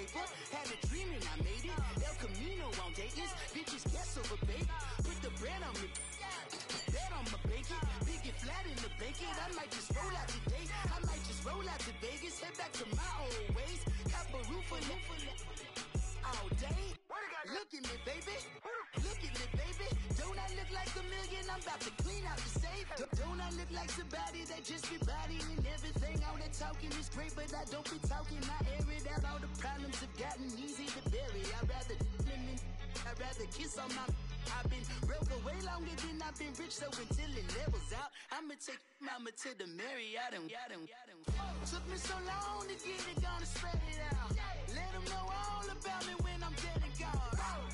paper. Had a dream and I made it. El Camino on Dayton's. Bitches guess over bait. Put the bread on me. Bet on my bacon. Big it flat in the bacon. I might just roll out today. I might just roll out to Vegas. Head back to my old ways. Have a roof for all day. Look at me, baby. Look at me, baby. Don't I look like a million? I'm about to clean out the safe. Don't I look like somebody that just be bodying everything? All that talking is great, but I don't be talking. I air it out. All the problems have gotten easy to bury. I'd rather kiss on my... I've been broke way longer than I've been rich, so until it levels out, I'ma take mama to the Marriott and took me so long to get it, gonna spread it out. Let them know all about me when I'm dead and gone.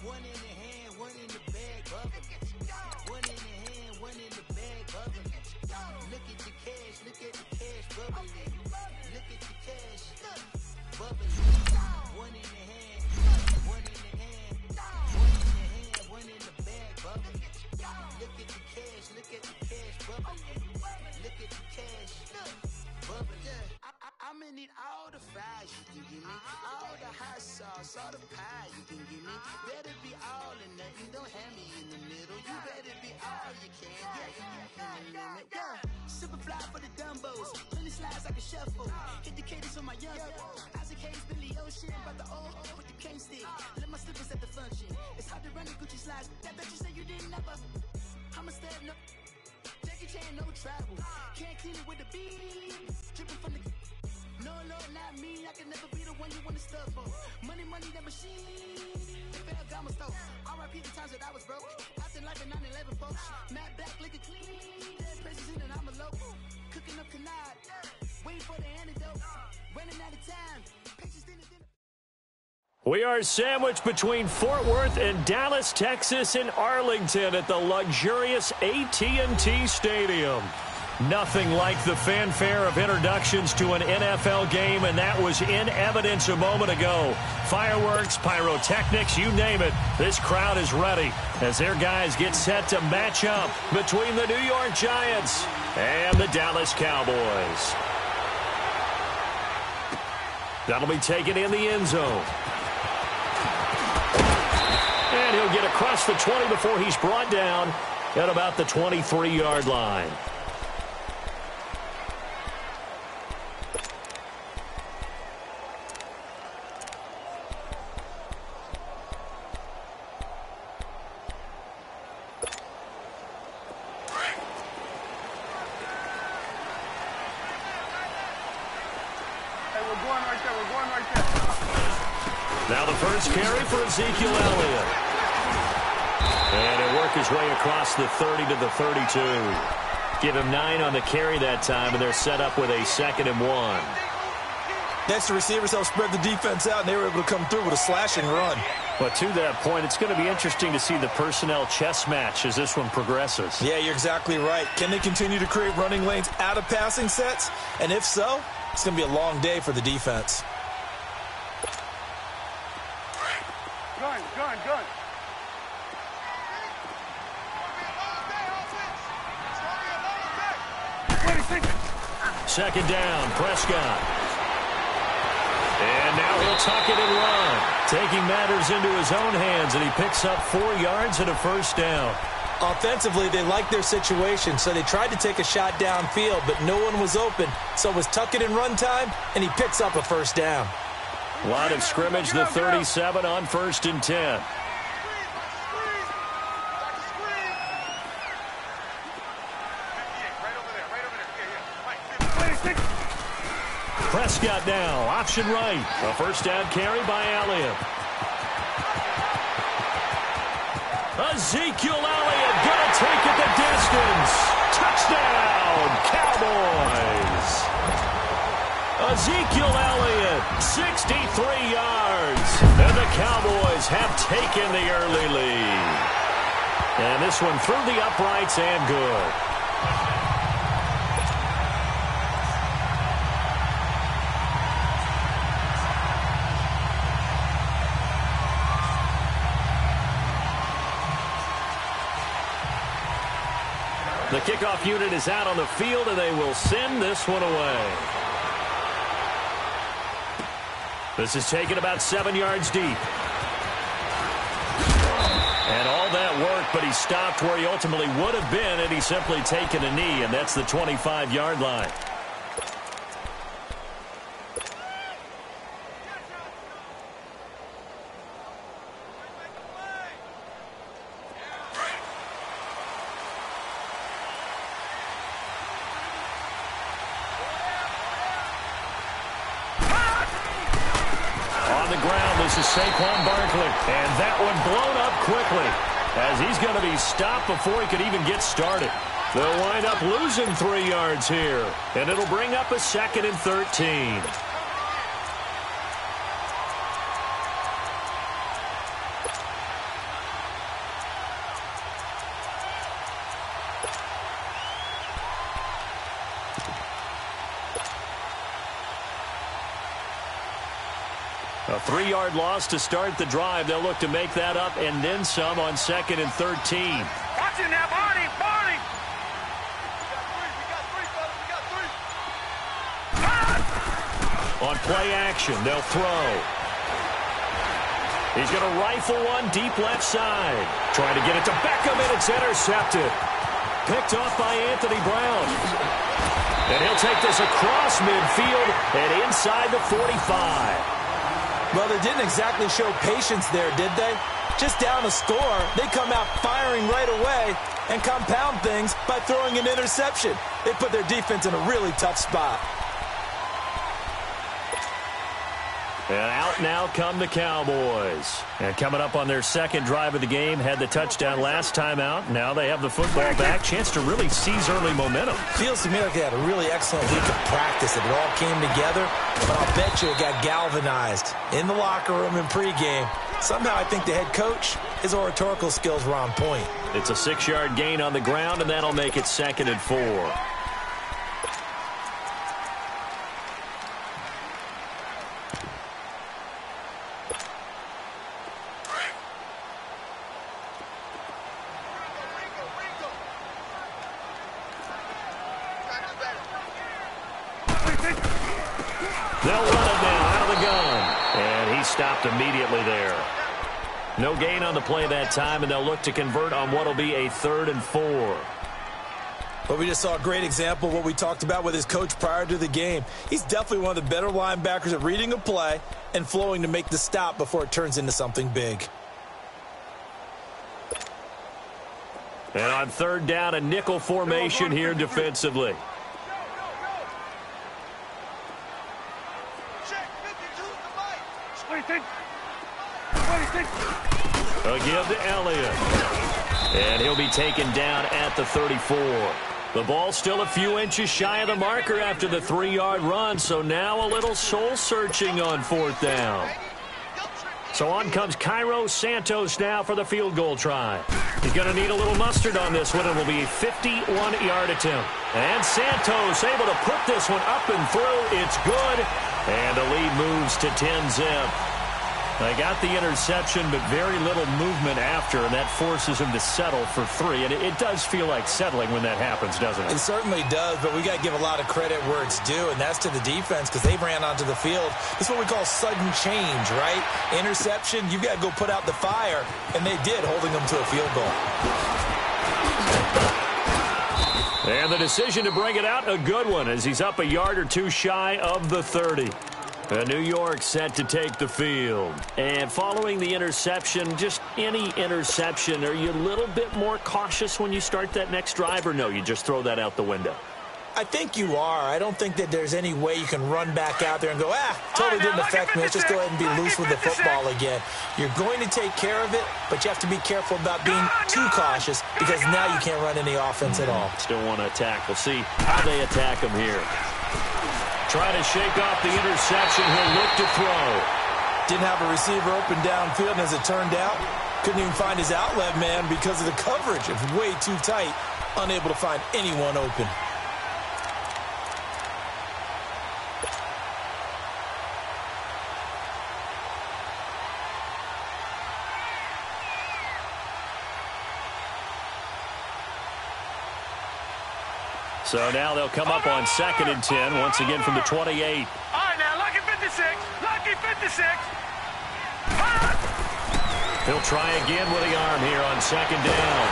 One in the hand, one in the bag, bubble. One in the hand, one in the bag, bubble. Look at the cash, bubbling. Look at the cash, bubbling. One in the hand, one in the hand, one in the hand, one in the bag, bubbling. Look at the cash, bubbling. Look at the cash, bubbling. I'ma need all the fries you can give me, all the hot sauce, all the pie you can give me. Better be all or nothing, don't have me in the middle. You better be all you can, yeah. Super fly for the Dumbos, plenty slides like a shuffle. Hit the cadence on my young Isaac Hayes, Billy Ocean, about the old with the cane stick. Let my slippers at the function. It's hard to run the Gucci slides. That bet you say you didn't never. I'ma step no. Jackie Chan, no travel. Can't clean it with the beat. Dripping from the. No, Lord, not me. I can never be the one you want to stuff for. Money, that machine. Fell Gamma Stove. R.I.P. the times that I was broke. Out in life in 9/11, folks. Matte Black, liquor clean. Dead places in and I'm a local. Cooking up canard. Waiting for the antidote. Running out of time. Patience dinner. We are sandwiched between Fort Worth and Dallas, Texas, and Arlington at the luxurious AT&T Stadium. Nothing like the fanfare of introductions to an NFL game, and that was in evidence a moment ago. Fireworks, pyrotechnics, you name it. This crowd is ready as their guys get set to match up between the New York Giants and the Dallas Cowboys. That'll be taken in the end zone. And he'll get across the 20 before he's brought down at about the 23-yard line. Now the first carry for Ezekiel Elliott. And he'll work his way across the 30 to the 32. Give him 9 on the carry that time, and they're set up with a 2nd and 1. Next, the receivers help spread the defense out, and they were able to come through with a slashing run. But to that point, it's going to be interesting to see the personnel chess match as this one progresses. Yeah, you're exactly right. Can they continue to create running lanes out of passing sets? And if so, it's going to be a long day for the defense. Gun. 2nd down, Prescott. And now he'll tuck it and run, taking matters into his own hands, and he picks up 4 yards and a 1st down. Offensively, they liked their situation, so they tried to take a shot downfield, but no one was open. So it was tuck it and run time, and he picks up a 1st down. Line of scrimmage, the 37 on 1st and 10. Prescott now, option right. A 1st down carry by Elliott. Ezekiel Elliott going to take it the distance. Touchdown, Cowboys. Ezekiel Elliott, 63 yards. And the Cowboys have taken the early lead. And this one through the uprights and good. The kickoff unit is out on the field, and they will send this one away. This is taken about 7 yards deep. And all that work, but he stopped where he ultimately would have been had he simply taken a knee, and that's the 25-yard line. This is Saquon Barkley, and that one blown up quickly as he's going to be stopped before he could even get started. They'll wind up losing 3 yards here, and it'll bring up a 2nd and 13. A 3-yard loss to start the drive. They'll look to make that up and then some on 2nd and 13. Watch it now, Barney! Barney! On play action, they'll throw. He's going to rifle one deep left side. Trying to get it to Beckham, and it's intercepted. Picked off by Anthony Brown. And he'll take this across midfield and inside the 45. Well, they didn't exactly show patience there, did they? Just down a score, they come out firing right away and compound things by throwing an interception. They put their defense in a really tough spot. And out now come the Cowboys. And coming up on their 2nd drive of the game, had the touchdown last time out. Now they have the football back. Chance to really seize early momentum. Feels to me like they had a really excellent week of practice. It all came together, but I'll bet you it got galvanized in the locker room in pregame. Somehow I think the head coach, his oratorical skills were on point. It's a 6-yard gain on the ground, and that'll make it 2nd and 4. They'll run it now out of the gun. And he stopped immediately there. No gain on the play that time, and they'll look to convert on what will be a 3rd and 4. But we just saw a great example of what we talked about with his coach prior to the game. He's definitely one of the better linebackers at reading a play and flowing to make the stop before it turns into something big. And on 3rd down, a nickel formation here defensively. A give to Elliott. And he'll be taken down at the 34. The ball still a few inches shy of the marker after the 3-yard run, so now a little soul-searching on 4th down. So on comes Cairo Santos now for the field goal try. He's going to need a little mustard on this one. It will be a 51-yard attempt. And Santos able to put this one up and through. It's good. And the lead moves to 10-zip. They got the interception, but very little movement after, and that forces him to settle for 3. And it does feel like settling when that happens, doesn't it? It certainly does, but we got to give a lot of credit where it's due, and that's to the defense because they ran onto the field. This is what we call sudden change, right? Interception, you got to go put out the fire, and they did, holding them to a field goal. And the decision to bring it out, a good one, as he's up a yard or two shy of the 30. New York set to take the field. And following the interception, just any interception, are you a little bit more cautious when you start that next drive, or no, you just throw that out the window? I think you are. I don't think that there's any way you can run back out there and go, totally didn't affect me. Let's just go ahead and be loose with the football again. You're going to take care of it, but you have to be careful about being too cautious because now you can't run any offense at all. Still want to attack. We'll see how they attack him here. Trying to shake off the interception. He'll look to throw. Didn't have a receiver open downfield, and as it turned out, couldn't even find his outlet man because of the coverage. It was way too tight, unable to find anyone open. So now they'll come up on 2nd and 10, once again from the 28. All right, now, lucky 56. Lucky 56. He'll try again with the arm here on second down.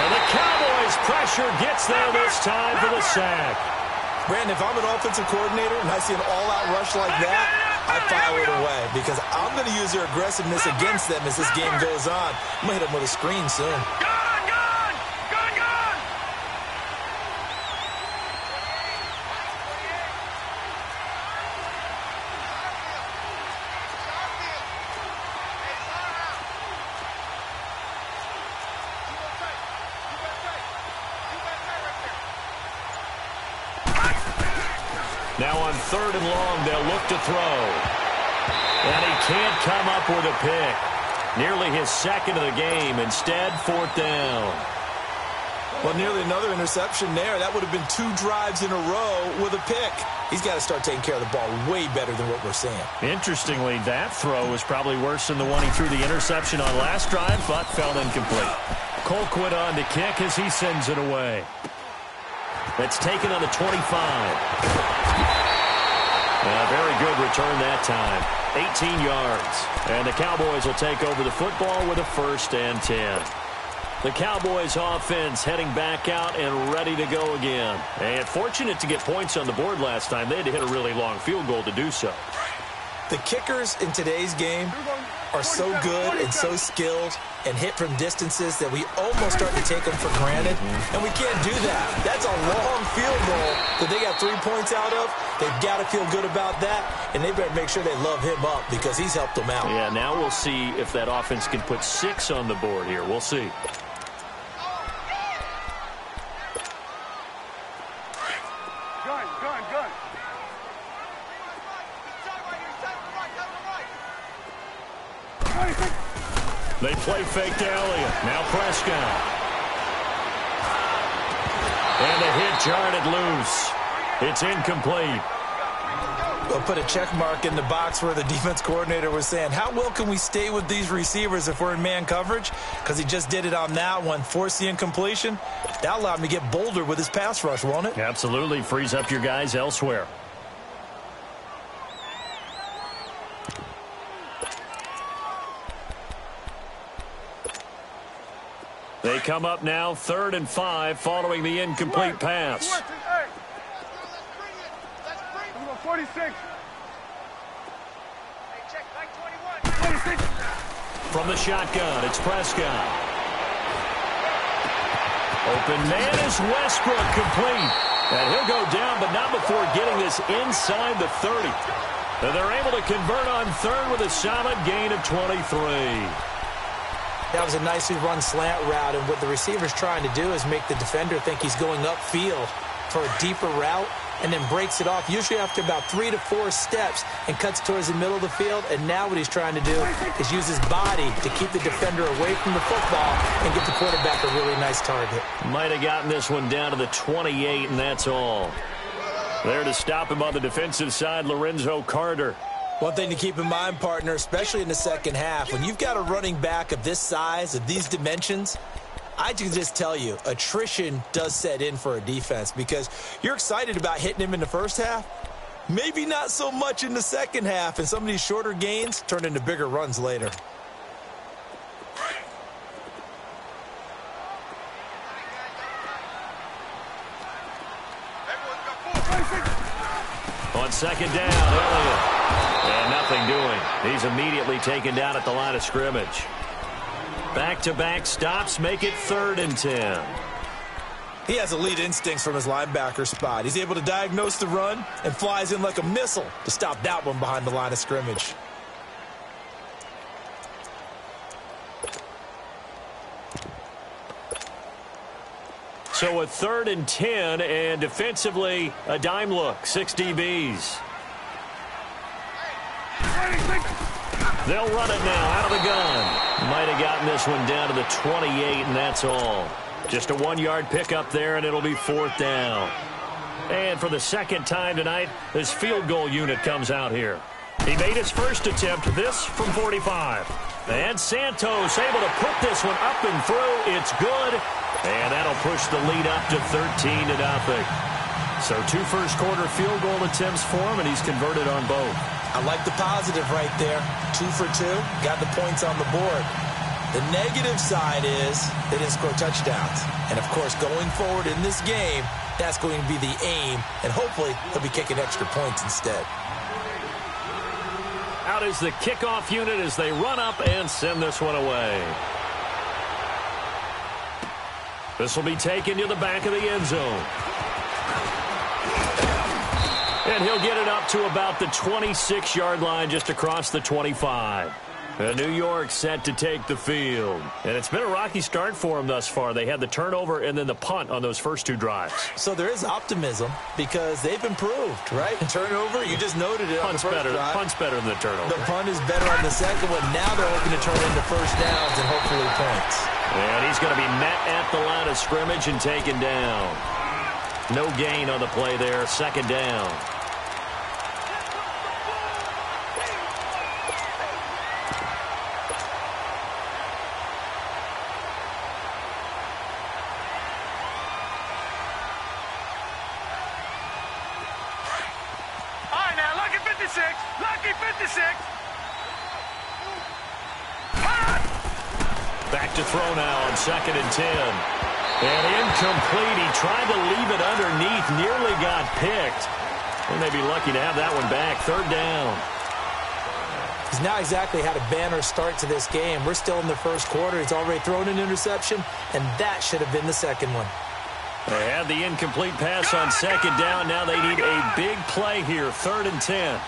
And the Cowboys' pressure gets there this time for the sack. Brandon, if I'm an offensive coordinator and I see an all-out rush like that, I file it away because I'm going to use their aggressiveness against them as this game goes on. I'm going to hit them with a screen soon. Gone, gone, gone, gone. Now on third and long, they'll look to throw. And he can't come up with a pick. Nearly his second of the game. Instead, fourth down. Well, nearly another interception there. That would have been 2 drives in a row with a pick. He's got to start taking care of the ball way better than what we're seeing. Interestingly, that throw was probably worse than the one he threw the interception on last drive, but fell incomplete. Colquitt on to kick as he sends it away. That's taken on the 25. Very good return that time. 18 yards. And the Cowboys will take over the football with a 1st and 10. The Cowboys offense heading back out and ready to go again. And fortunate to get points on the board last time. They had to hit a really long field goal to do so. The kickers in today's game are so good and so skilled and hit from distances that we almost start to take them for granted. And we can't do that. That's a long field goal that they got 3 points out of. They've got to feel good about that, and they better make sure they love him up because he's helped them out. Yeah, now we'll see if that offense can put 6 on the board here. We'll see. Gun. They play fake to Elliott. Now Prescott. And a hit jarred it loose. It's incomplete. We'll put a check mark in the box where the defense coordinator was saying, how well can we stay with these receivers if we're in man coverage? Because he just did it on that one, forced the incompletion. That allowed him to get bolder with his pass rush, won't it? Absolutely. Frees up your guys elsewhere. They come up now 3rd and 5 following the incomplete pass. 46. From the shotgun, it's Prescott. Open man is Westbrook, complete. And he'll go down, but not before getting this inside the 30. And they're able to convert on 3rd with a solid gain of 23. That was a nicely run slant route, and what the receiver's trying to do is make the defender think he's going upfield for a deeper route and then breaks it off, usually after about 3 to 4 steps, and cuts towards the middle of the field. And now what he's trying to do is use his body to keep the defender away from the football and get the quarterback a really nice target. Might have gotten this one down to the 28, and that's all. There to stop him on the defensive side, Lorenzo Carter. One thing to keep in mind, partner, especially in the second half, when you've got a running back of this size, of these dimensions, I can just tell you, attrition does set in for a defense because you're excited about hitting him in the first half. Maybe not so much in the second half, and some of these shorter gains turn into bigger runs later. On second down, Elliott. And nothing doing. He's immediately taken down at the line of scrimmage. Back-to-back stops make it 3rd and 10. He has elite instincts from his linebacker spot. He's able to diagnose the run and flies in like a missile to stop that one behind the line of scrimmage. So a 3rd and 10, and defensively, a dime look, 6 DBs. They'll run it now out of the gun. Might have gotten this one down to the 28, and that's all. Just a 1-yard pickup there, and it'll be 4th down. And for the second time tonight, this field goal unit comes out here. He made his first attempt, this from 45. And Santos able to put this one up and through. It's good. And that'll push the lead up to 13-0. So 2 first-quarter field goal attempts for him, and he's converted on both. I like the positive right there. 2 for 2, got the points on the board. The negative side is they didn't score touchdowns. And, of course, going forward in this game, that's going to be the aim, and hopefully he'll be kicking extra points instead. Out is the kickoff unit as they run up and send this one away. This will be taken to the back of the end zone. And he'll get it up to about the 26-yard line, just across the 25. New York set to take the field. And it's been a rocky start for them thus far. They had the turnover and then the punt on those first 2 drives. So there is optimism because they've improved, right? Turnover, you just noted it. Punt's better than the turnover. The punt is better on the second one. Now they're hoping to turn into first downs and hopefully points. And he's going to be met at the line of scrimmage and taken down. No gain on the play there. Second down. Lucky 56. Back to throw now on 2nd and 10. And incomplete. He tried to leave it underneath. Nearly got picked. They may be lucky to have that one back. 3rd down. He's not exactly had a banner start to this game. We're still in the first quarter. He's already thrown an interception, and that should have been the second one. They had the incomplete pass on 2nd down. Now they need a big play here. 3rd and 10.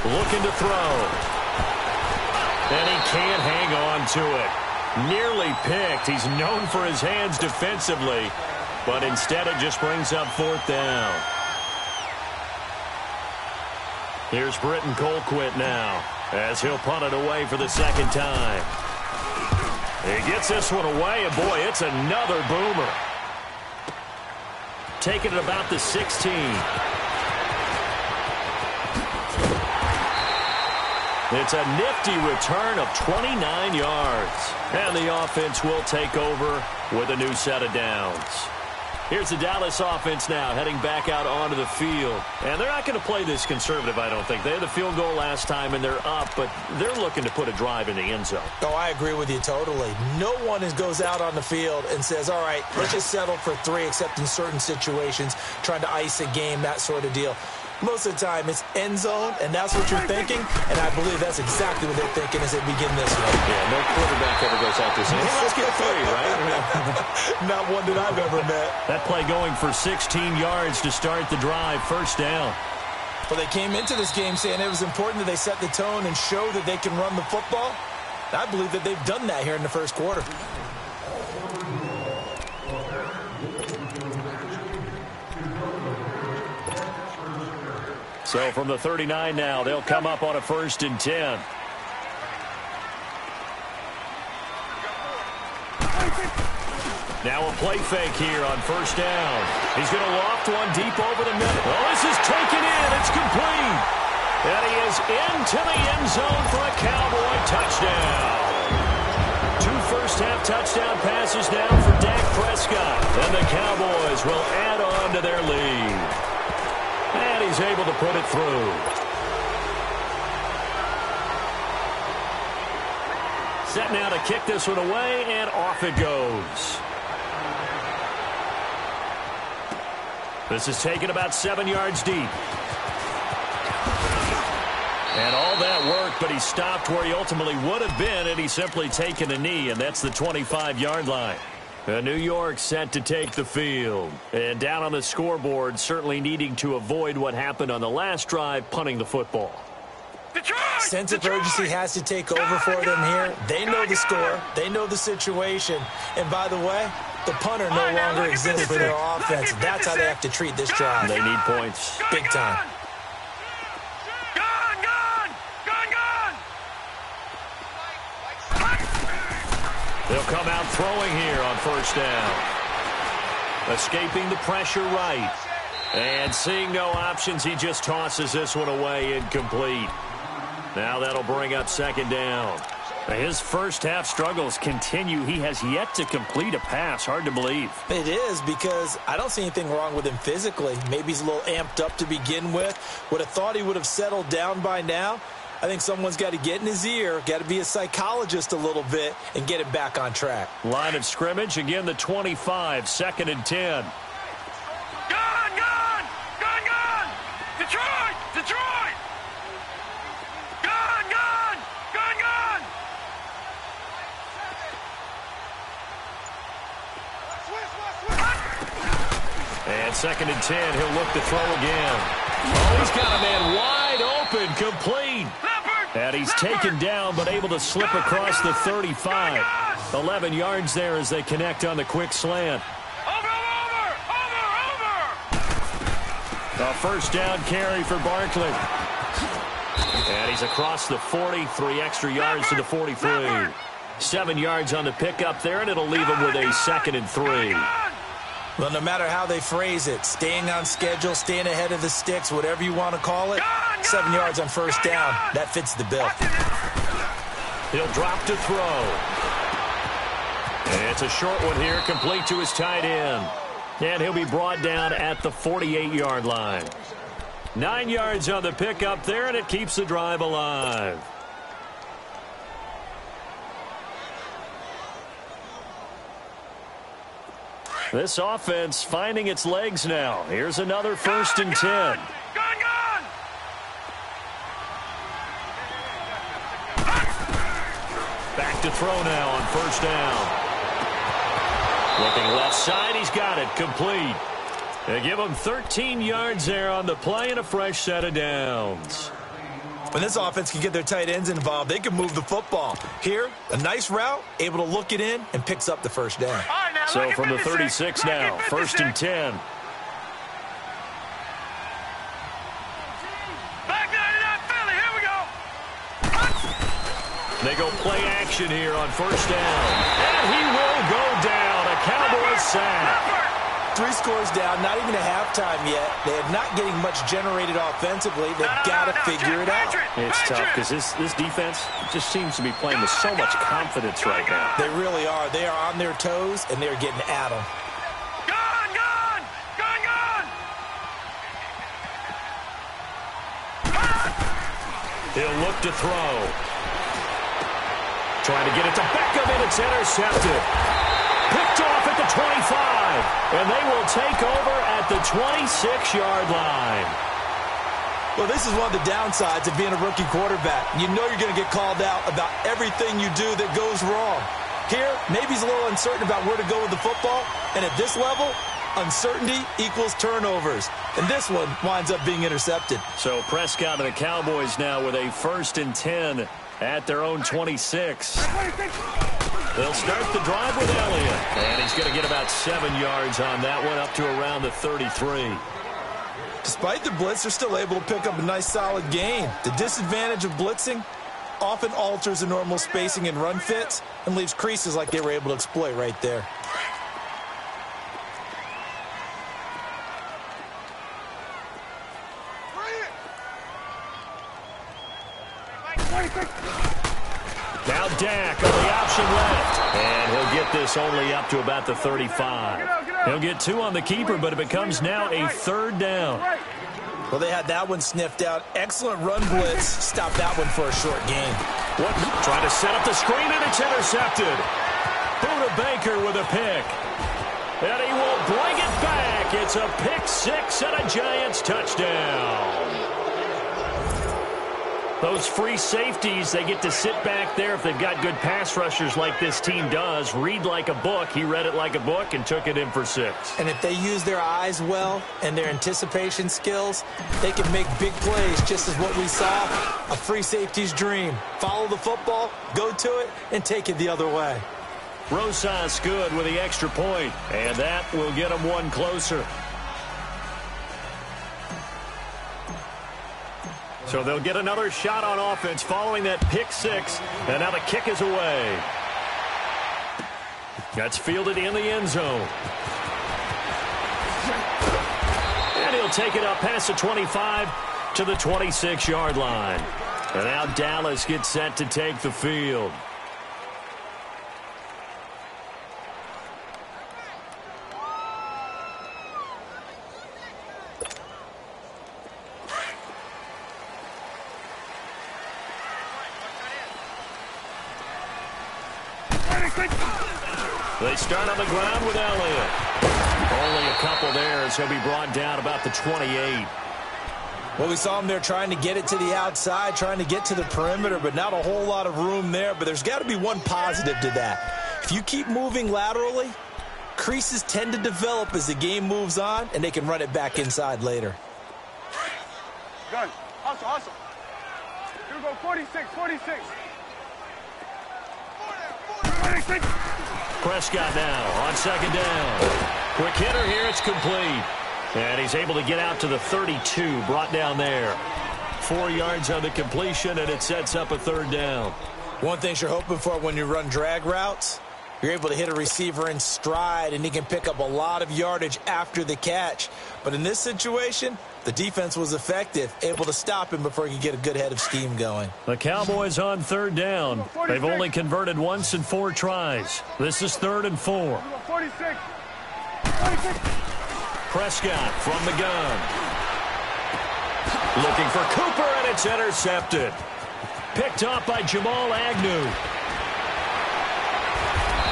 Looking to throw. And he can't hang on to it. Nearly picked. He's known for his hands defensively, but instead it just brings up 4th down. Here's Britton Colquitt now as he'll punt it away for the 2nd time. He gets this one away, and boy, it's another boomer. Taking it about the 16. It's a nifty return of 29 yards. And the offense will take over with a new set of downs. Here's the Dallas offense now heading back out onto the field. And they're not going to play this conservative, I don't think. They had the field goal last time, and they're up, but they're looking to put a drive in the end zone. Oh, I agree with you totally. No one goes out on the field and says, all right, let's just settle for 3, except in certain situations, trying to ice a game, that sort of deal. Most of the time, it's end zone, and that's what you're thinking, and I believe that's exactly what they're thinking as they begin this one. Yeah, no quarterback ever goes out there saying, hey, let's get 3, right? Not one that I've ever met. That play going for 16 yards to start the drive, 1st down. Well, they came into this game saying it was important that they set the tone and show that they can run the football. I believe that they've done that here in the first quarter. So from the 39 now, they'll come up on a 1st and 10. Now a play fake here on 1st down. He's going to loft one deep over the middle. Oh, this is taken in. It's complete. And he is into the end zone for a Cowboy touchdown. 2 first-half touchdown passes now for Dak Prescott. And the Cowboys will add on to their lead. And he's able to put it through. Set now to kick this one away, and off it goes. This is taken about 7 yards deep. And all that work, but he stopped where he ultimately would have been, and he's simply taken a knee, and that's the 25-yard line. New York set to take the field. And down on the scoreboard, certainly needing to avoid what happened on the last drive, punting the football. Sense of urgency has to take over for them here. They know the score. They know the situation. And by the way, the punter no longer exists for their offense. That's how they have to treat this drive. They need points. Big time. They'll come out throwing here on 1st down. Escaping the pressure right. And seeing no options, he just tosses this one away incomplete. Now that'll bring up 2nd down. His first half struggles continue. He has yet to complete a pass. Hard to believe. It is, because I don't see anything wrong with him physically. Maybe he's a little amped up to begin with. Would have thought he would have settled down by now. I think someone's got to get in his ear, got to be a psychologist a little bit, and get him back on track. Line of scrimmage, again the 25, 2nd and 10. Gone! Detroit! Gone! And 2nd and 10, he'll look to throw again. Oh, he's got a man wide open, complete. And he's taken down, but able to slip across the 35. 11 yards there as they connect on the quick slant. Over! A first down carry for Barkley. And he's across the 40, 3 extra yards to the 43. 7 yards on the pickup there, and it'll leave him with a 2nd and 3. Well, no matter how they phrase it, staying on schedule, staying ahead of the sticks, whatever you want to call it, 7 yards on first down, that fits the bill. He'll drop to throw. And it's a short one here, complete to his tight end. And he'll be brought down at the 48-yard line. 9 yards on the pickup there, and it keeps the drive alive. This offense finding its legs now. Here's another 1st and 10. Gone! Back to throw now on first down. Looking left side, he's got it, complete. They give him 13 yards there on the play and a fresh set of downs. When this offense can get their tight ends involved, they can move the football. Here, a nice route, able to look it in, and picks up the first down. So from the 36 now, 1st and 10. Back 99 Philly, here we go. They go play action here on first down. And he will go down. A Cowboys sack. 3 scores down, not even a halftime yet. They are not getting much generated offensively. They've got to figure it out. It's tough because this defense just seems to be playing with so much confidence right now. They really are. They are on their toes, and they're getting at them. Gone! He'll look to throw. Trying to get it to Beckham, and it's intercepted. Picked off at the 25, and they will take over at the 26-yard line. Well, this is one of the downsides of being a rookie quarterback. You know you're going to get called out about everything you do that goes wrong. Here, maybe he's a little uncertain about where to go with the football, and at this level, uncertainty equals turnovers. And this one winds up being intercepted. So Prescott and the Cowboys now with a 1st and 10 at their own 26. They'll start the drive with Elliott. And he's going to get about 7 yards on that one, up to around the 33. Despite the blitz, they're still able to pick up a nice, solid gain. The disadvantage of blitzing often alters the normal spacing and run fits and leaves creases like they were able to exploit right there. Now Dak on the option left. And he'll get this only up to about the 35. He'll get 2 on the keeper, but it becomes now a 3rd down. Well, they had that one sniffed out. Excellent run blitz. Stop that one for a short gain. Trying to set up the screen, and it's intercepted. Buda Baker with a pick. And he will bring it back. It's a pick 6 and a Giants touchdown. Those free safeties, they get to sit back there if they've got good pass rushers like this team does. Read like a book. He read it like a book and took it in for 6. And if they use their eyes well and their anticipation skills, they can make big plays, just as what we saw, a free safety's dream. Follow the football, go to it, and take it the other way. Rosas good with the extra point, and that will get them one closer. So they'll get another shot on offense following that pick 6, and now the kick is away. That's fielded in the end zone. And he'll take it up past the 25 to the 26-yard line. And now Dallas gets set to take the field. They start on the ground with Elliott. Only a couple there as he'll be brought down about the 28. Well, we saw him there trying to get it to the outside, trying to get to the perimeter, but not a whole lot of room there. But there's got to be one positive to that. If you keep moving laterally, creases tend to develop as the game moves on, and they can run it back inside later. Gun. Hustle. Here we go, 46. Prescott now on second down. Quick hitter here, it's complete. And he's able to get out to the 32, brought down there. 4 yards on the completion, and it sets up a third down. One thing you're hoping for when you run drag routes, you're able to hit a receiver in stride, and he can pick up a lot of yardage after the catch. But in this situation, the defense was effective, able to stop him before he could get a good head of steam going. The Cowboys on third down. They've only converted once in 4 tries. This is 3rd and 4. 46. Prescott from the gun. Looking for Cooper, and it's intercepted. Picked off by Jamal Agnew.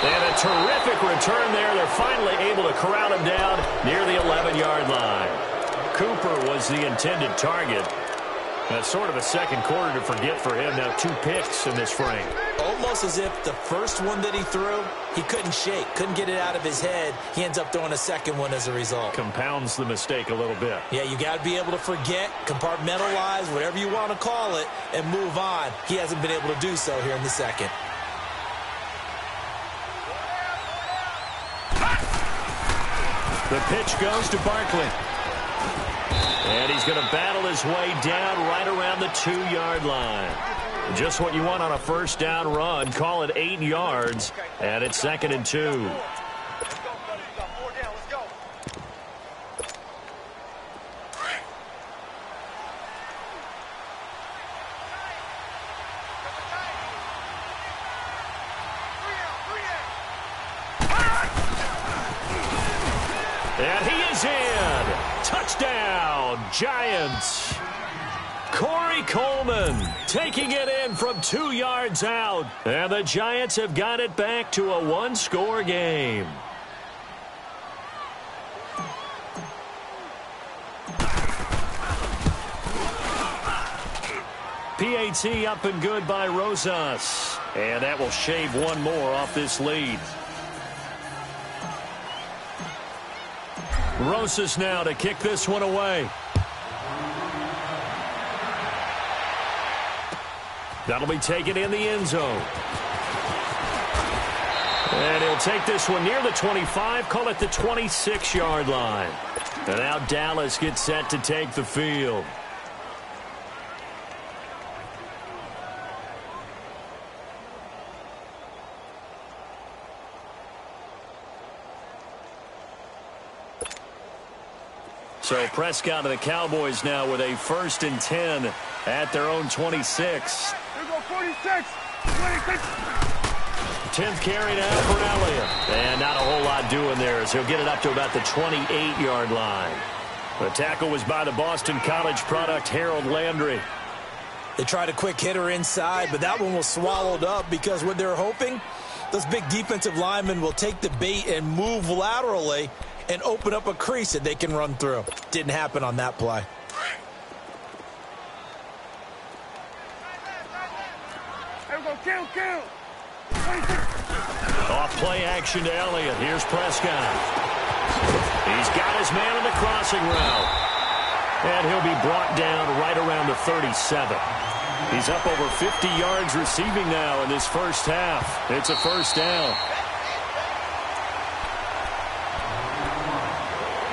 And a terrific return there. They're finally able to corral him down near the 11-yard line. Cooper was the intended target. That's sort of a second quarter to forget for him. Now 2 picks in this frame. Almost as if the first one that he threw, he couldn't shake, couldn't get it out of his head. He ends up throwing a second one as a result. Compounds the mistake a little bit. Yeah, you got to be able to forget, compartmentalize, whatever you want to call it, and move on. He hasn't been able to do so here in the second. The pitch goes to Barkley. And he's going to battle his way down right around the 2-yard line. Just what you want on a first down run. Call it 8 yards, and it's 2nd and 2. And he is in. Touchdown, Giants. Corey Coleman taking it in from 2 yards out. And the Giants have got it back to a 1-score game. PAT up and good by Rosas. And that will shave one more off this lead. Rosas now to kick this one away. That'll be taken in the end zone. And he'll take this one near the 25, call it the 26-yard line. And now Dallas gets set to take the field. So Prescott of the Cowboys now with a 1st and 10 at their own 26. Here we go, 46. 26. 10th carry now for Elliott. And not a whole lot doing there as he'll get it up to about the 28-yard line. The tackle was by the Boston College product, Harold Landry. They tried a quick hitter inside, but that one was swallowed up because what they're hoping, those big defensive linemen will take the bait and move laterally and open up a crease that they can run through. Didn't happen on that play. Here we go, kill. Off play action to Elliott. Here's Prescott. He's got his man in the crossing route. And he'll be brought down right around the 37. He's up over 50 yards receiving now in this first half. It's a first down.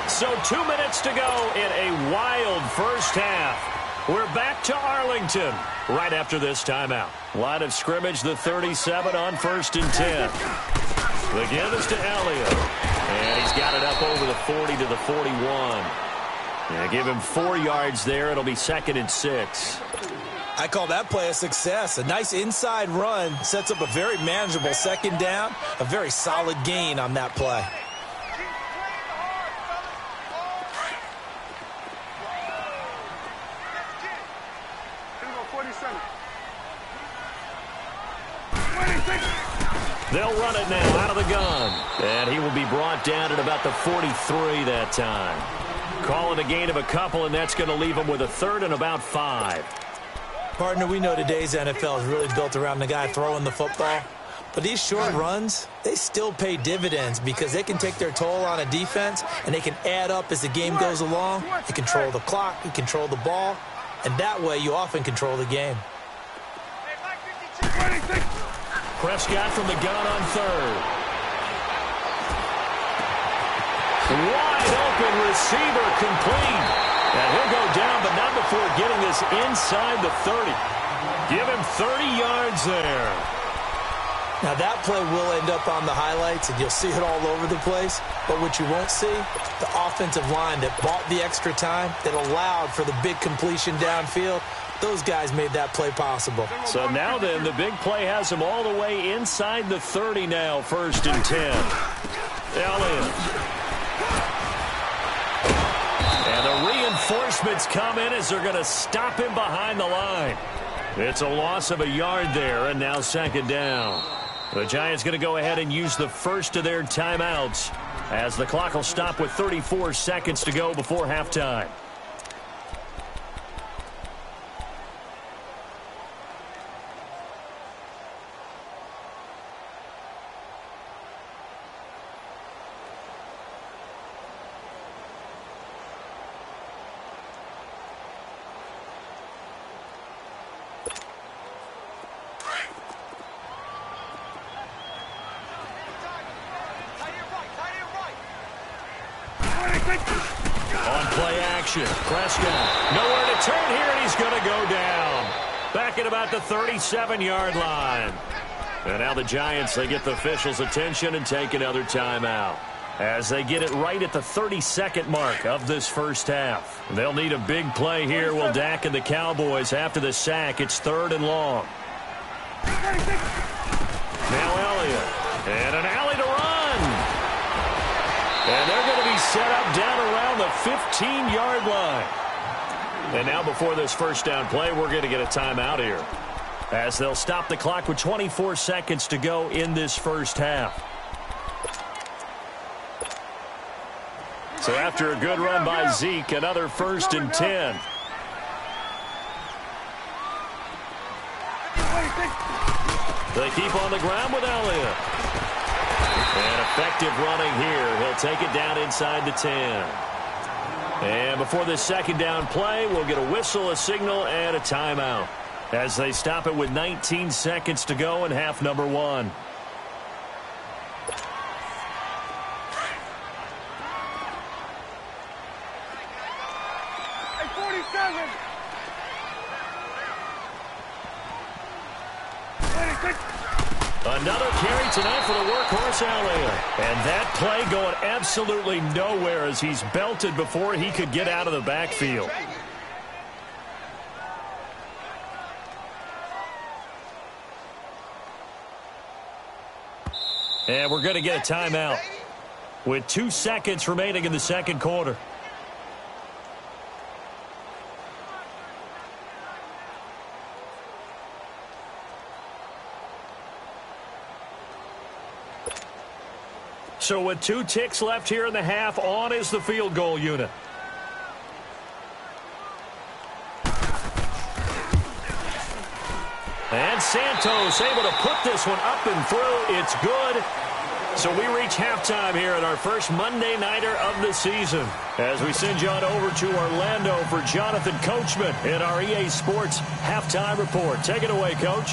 So 2 minutes to go in a wild first half. We're back to Arlington right after this timeout. Line of scrimmage, the 37 on 1st and 10. The give is to Elliott. And he's got it up over the 40 to the 41. Yeah, give him 4 yards there. It'll be 2nd and 6. I call that play a success. A nice inside run sets up a very manageable 2nd down. A very solid gain on that play. They'll run it now out of the gun. And he will be brought down at about the 43 that time. Call it a gain of a couple, and that's going to leave him with a third and about 5. Partner, we know today's NFL is really built around the guy throwing the football. But these short runs, they still pay dividends because they can take their toll on a defense, and they can add up as the game goes along. You control the clock, you control the ball, and that way you often control the game. Prescott from the gun on third. Wide open receiver complete. And he'll go down, but not before getting this inside the 30. Give him 30 yards there. Now that play will end up on the highlights, and you'll see it all over the place. But what you won't see, the offensive line that bought the extra time, that allowed for the big completion downfield, those guys made that play possible. So now then, the big play has him all the way inside the 30 now, 1st and 10. Elliott. And the reinforcements come in as they're going to stop him behind the line. It's a loss of a yard there, and now 2nd down. The Giants going to go ahead and use the first of their timeouts as the clock will stop with 34 seconds to go before halftime. On play action, Prescott nowhere to turn here, and he's going to go down. Back at about the 37-yard line. And now the Giants, they get the officials' attention and take another timeout. As they get it right at the 32nd mark of this first half. They'll need a big play here, will Dak and the Cowboys after the sack. It's 3rd and long. Now Elliott. And an alley to run. And they're going to be set up down around the 15-yard line. And now before this first down play, we're going to get a timeout here, as they'll stop the clock with 24 seconds to go in this first half. So after a good run by Zeke, another 1st and 10. They keep on the ground with Elliott. And effective running here. He'll take it down inside the 10. And before this 2nd down play, we'll get a whistle, a signal, and a timeout, as they stop it with 19 seconds to go in half number 1. Hey, 47. 26. Another carry tonight for the workhorse Elliott. And that play going absolutely nowhere as he's belted before he could get out of the backfield. And we're going to get a timeout with 2 seconds remaining in the 2nd quarter. So with 2 ticks left here in the half, on is the field goal unit. And Santos able to put this one up and through. It's good. So we reach halftime here in our first Monday Nighter of the season, as we send you on over to Orlando for Jonathan Coachman in our EA Sports Halftime Report. Take it away, Coach.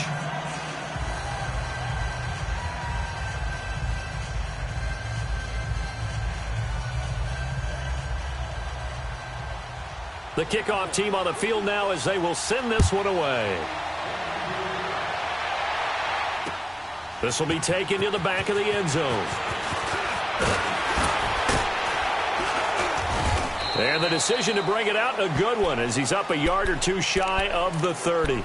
The kickoff team on the field now as they will send this one away. This will be taken to the back of the end zone. And the decision to bring it out, a good one, as he's up a yard or 2 shy of the 30.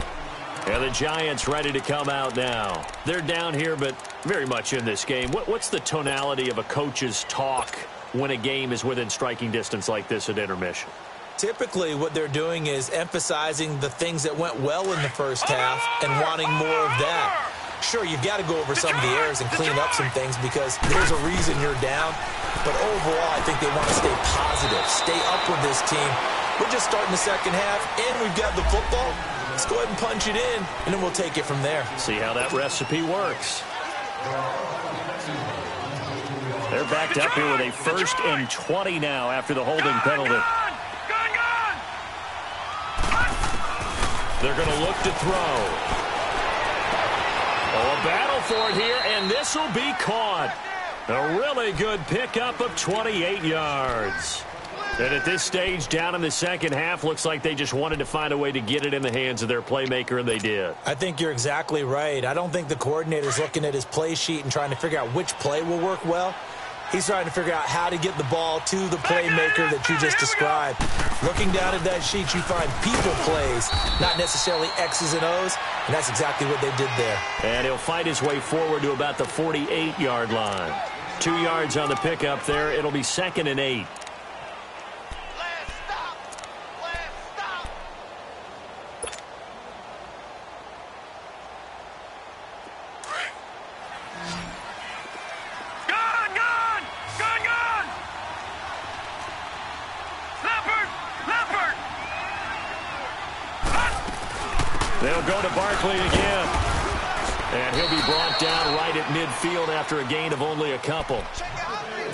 And the Giants ready to come out now. They're down here, but very much in this game. What's the tonality of a coach's talk when a game is within striking distance like this at intermission? Typically, what they're doing is emphasizing the things that went well in the first half and wanting more of that. Sure, you've got to go over some of the errors and clean up some things because there's a reason you're down. But overall, I think they want to stay positive, stay up with this team. We're just starting the second half, and we've got the football. Let's go ahead and punch it in, and then we'll take it from there. See how that recipe works. They're backed up here with a 1st and 20 now after the holding penalty. They're going to look to throw. Oh, a battle for it here, and this will be caught. A really good pickup of 28 yards. And at this stage, down in the second half, looks like they just wanted to find a way to get it in the hands of their playmaker, and they did. I think you're exactly right. I don't think the coordinator's looking at his play sheet and trying to figure out which play will work well. He's trying to figure out how to get the ball to the playmaker that you just described. Looking down at that sheet, you find people plays, not necessarily X's and O's, and that's exactly what they did there. And he'll fight his way forward to about the 48-yard line. 2 yards on the pickup there. It'll be 2nd and 8. They'll go to Barkley again. And he'll be brought down right at midfield after a gain of only a couple.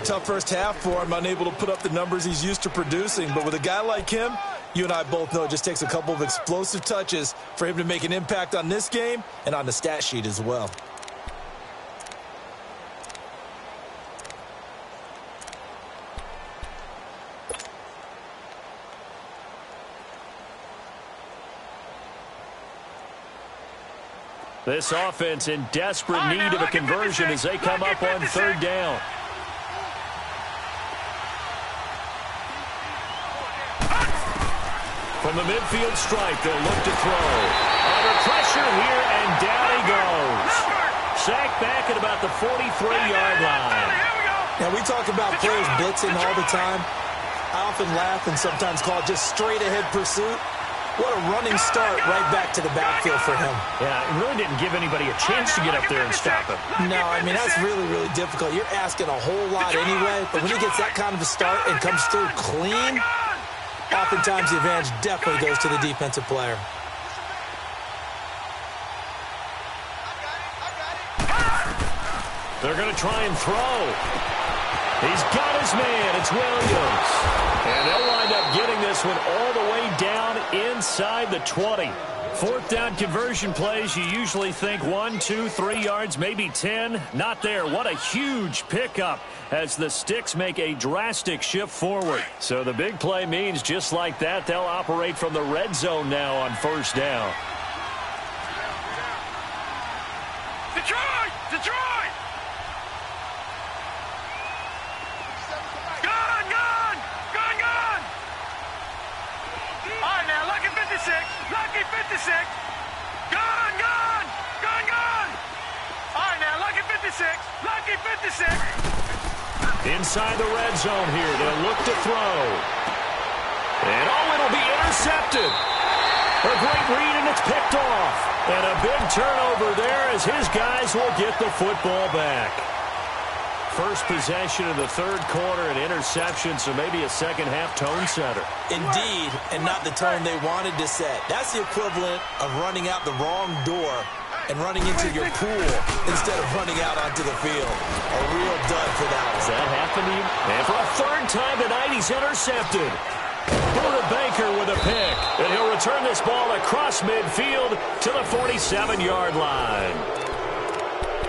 Tough first half for him, unable to put up the numbers he's used to producing. But with a guy like him, you and I both know it just takes a couple of explosive touches for him to make an impact on this game and on the stat sheet as well. This offense in desperate need of a conversion as they come up on 3rd down. From the midfield stripe, they'll look to throw. Under pressure here, and down he goes. Sacked back at about the 43-yard line. Now, we talk about players blitzing all the time. I often laugh and sometimes call it just straight-ahead pursuit. What a running start right back to the backfield for him. Yeah, it really didn't give anybody a chance to get up there and stop him. No, I mean, that's really, really difficult. You're asking a whole lot anyway, but when he gets that kind of a start and comes through clean, oftentimes the advantage definitely goes to the defensive player. They're going to try and throw. He's got his man. It's Williams. And they'll wind up getting this one all the way down inside the 20. 4th down conversion plays, you usually think 1, 2, 3 yards, maybe 10. Not there. What a huge pickup as the Sticks make a drastic shift forward. So the big play means just like that, they'll operate from the red zone now on 1st down. Detroit! Detroit! Gun! Gun! Gun! Gun! All right, now, lucky 56. Lucky 56. Gun! Gun! Gun! Gun! All right, now, lucky 56. Lucky 56. Inside the red zone here, they'll look to throw. And, oh, it'll be intercepted. A great read, and it's picked off. And a big turnover there as his guys will get the football back. First possession of the 3rd quarter, an interception, so maybe a second-half tone setter. Indeed, and not the tone they wanted to set. That's the equivalent of running out the wrong door and running into your pool instead of running out onto the field. A real dud for that one. Does that happen to you? And for a 3rd time tonight, he's intercepted. Buda Baker with a pick, and he'll return this ball across midfield to the 47-yard line.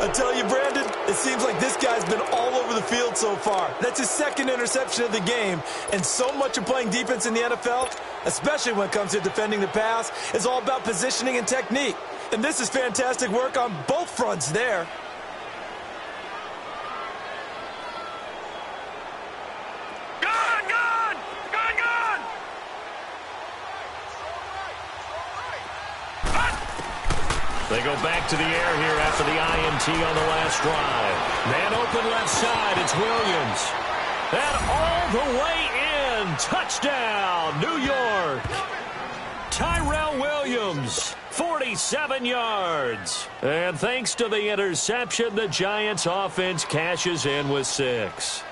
I tell you, Brandon, it seems like this guy's been all over the field so far. That's his 2nd interception of the game, and so much of playing defense in the NFL, especially when it comes to defending the pass, is all about positioning and technique. And this is fantastic work on both fronts there. They go back to the air here after the INT on the last drive. Man open left side, it's Williams. And all the way in, touchdown, New York. Tyrell Williams, 47 yards. And thanks to the interception, the Giants offense cashes in with 6.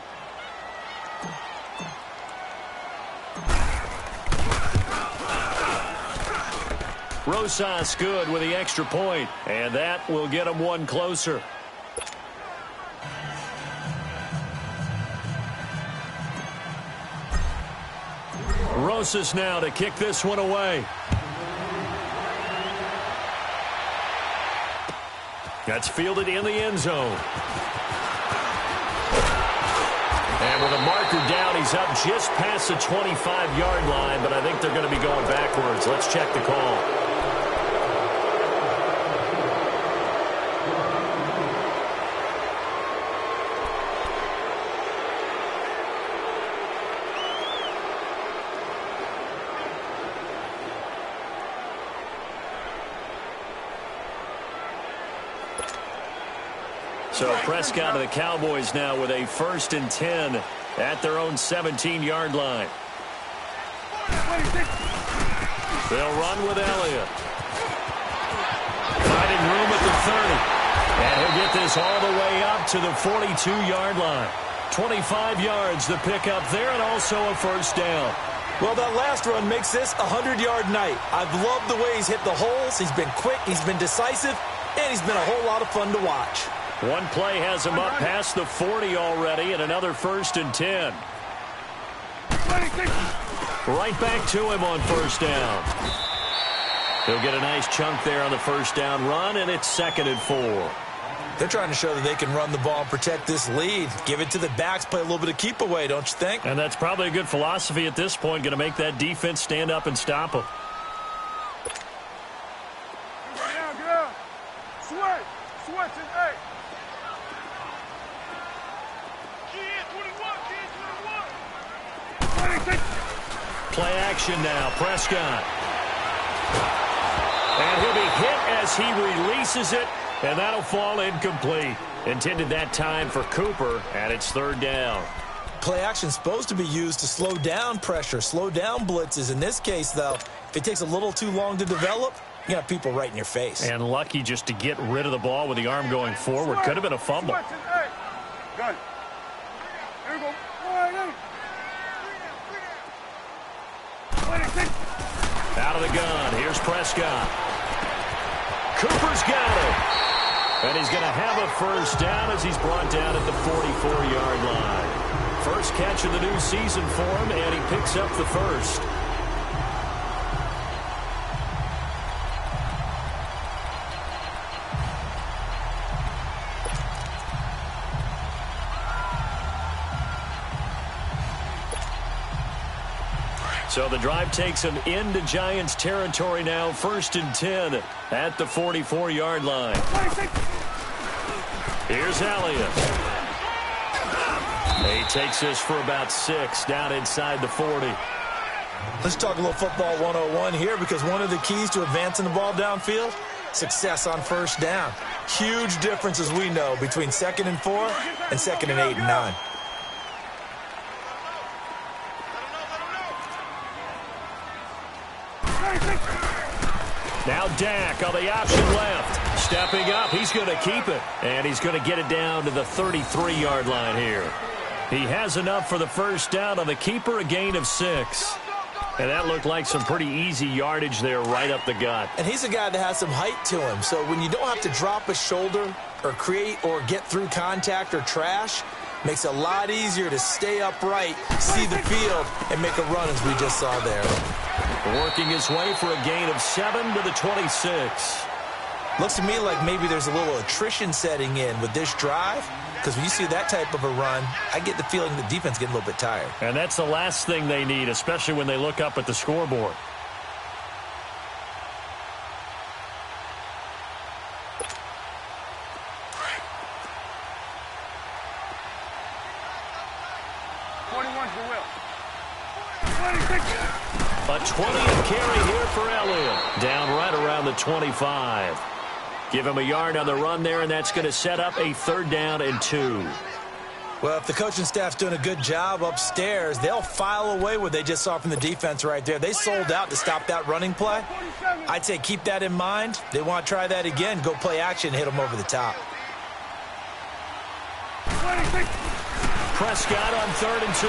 Rosas good with the extra point, and that will get him one closer. Rosas now to kick this one away. That's fielded in the end zone. And with a marker down, he's up just past the 25-yard line, but I think they're going to be going backwards. Let's check the call. So Prescott of the Cowboys now with a 1st and 10 at their own 17-yard line. They'll run with Elliott. Finding room at the 30. And he'll get this all the way up to the 42-yard line. 25 yards the pickup there, and also a 1st down. Well, that last run makes this a 100-yard night. I've loved the way he's hit the holes. He's been quick, he's been decisive, and he's been a whole lot of fun to watch. One play has him up past the 40 already, and another 1st and 10. Right back to him on 1st down. He'll get a nice chunk there on the 1st down run, and it's 2nd and 4. They're trying to show that they can run the ball and protect this lead. Give it to the backs, play a little bit of keep away, don't you think? And that's probably a good philosophy at this point, going to make that defense stand up and stop them. Switch it, hey. Play action now, Prescott. And he'll be hit as he releases it, and that'll fall incomplete. Intended that time for Cooper, and it's 3rd down. Play action is supposed to be used to slow down pressure, slow down blitzes. In this case, though, if it takes a little too long to develop, you got people right in your face. And lucky just to get rid of the ball with the arm going forward. Could have been a fumble. Gun. Here we go. Out of the gun. Here's Prescott. Cooper's got it. And he's going to have a 1st down as he's brought down at the 44-yard line. First catch of the new season for him, and he picks up the 1st. So the drive takes him into Giants territory now. 1st and 10 at the 44-yard line. Here's Elliott. He takes this for about 6 down inside the 40. Let's talk a little football 101 here, because one of the keys to advancing the ball downfield, success on 1st down. Huge difference, as we know, between 2nd and 4 and 2nd and 8 and 9. Now Dak on the option left. Stepping up, he's going to keep it. And he's going to get it down to the 33-yard line here. He has enough for the 1st down on the keeper, a gain of 6. And that looked like some pretty easy yardage there right up the gut. And he's a guy that has some height to him. So when you don't have to drop a shoulder or create or get through contact or trash, makes it a lot easier to stay upright, see the field, and make a run as we just saw there. Working his way for a gain of 7 to the 26. Looks to me like maybe there's a little attrition setting in with this drive, because when you see that type of a run, I get the feeling the defense getting a little bit tired. And that's the last thing they need, especially when they look up at the scoreboard. A 20th carry here for Elliott. Down right around the 25. Give him a yard on the run there, and that's going to set up a 3rd down and 2. Well, if the coaching staff's doing a good job upstairs, they'll file away what they just saw from the defense right there. They sold out to stop that running play. I'd say keep that in mind. They want to try that again, go play action, hit them over the top. Prescott on 3rd and 2.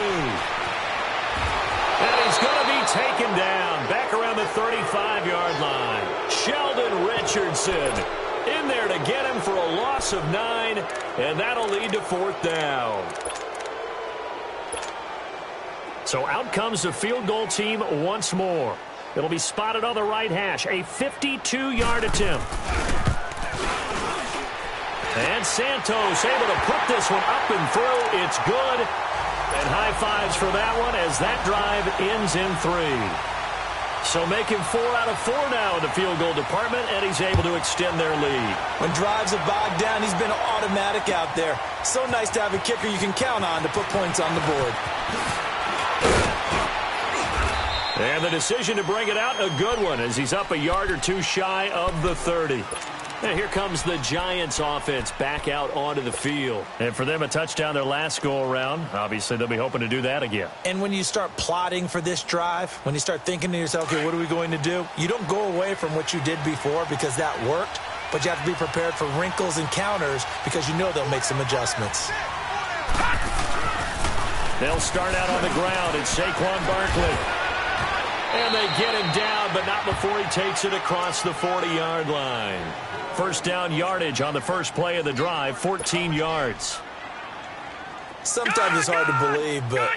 And he's going to be taken down back around the 35-yard line. Sheldon Richardson in there to get him for a loss of 9, and that'll lead to 4th down. So out comes the field goal team once more. It'll be spotted on the right hash, a 52-yard attempt. And Santos able to put this one up and through. It's good. And high fives for that one as that drive ends in 3. So making 4 out of 4 now in the field goal department, and he's able to extend their lead. When drives are bogged down, he's been automatic out there. So nice to have a kicker you can count on to put points on the board. And the decision to bring it out, a good one, as he's up a yard or 2 shy of the 30. And here comes the Giants offense back out onto the field. And for them, a touchdown their last go-around. Obviously, they'll be hoping to do that again. And when you start plotting for this drive, when you start thinking to yourself, okay, what are we going to do? You don't go away from what you did before because that worked, but you have to be prepared for wrinkles and counters because you know they'll make some adjustments. They'll start out on the ground. It's Saquon Barkley. And they get him down, but not before he takes it across the 40-yard line. First down yardage on the first play of the drive, 14 yards. Sometimes it's hard to believe, but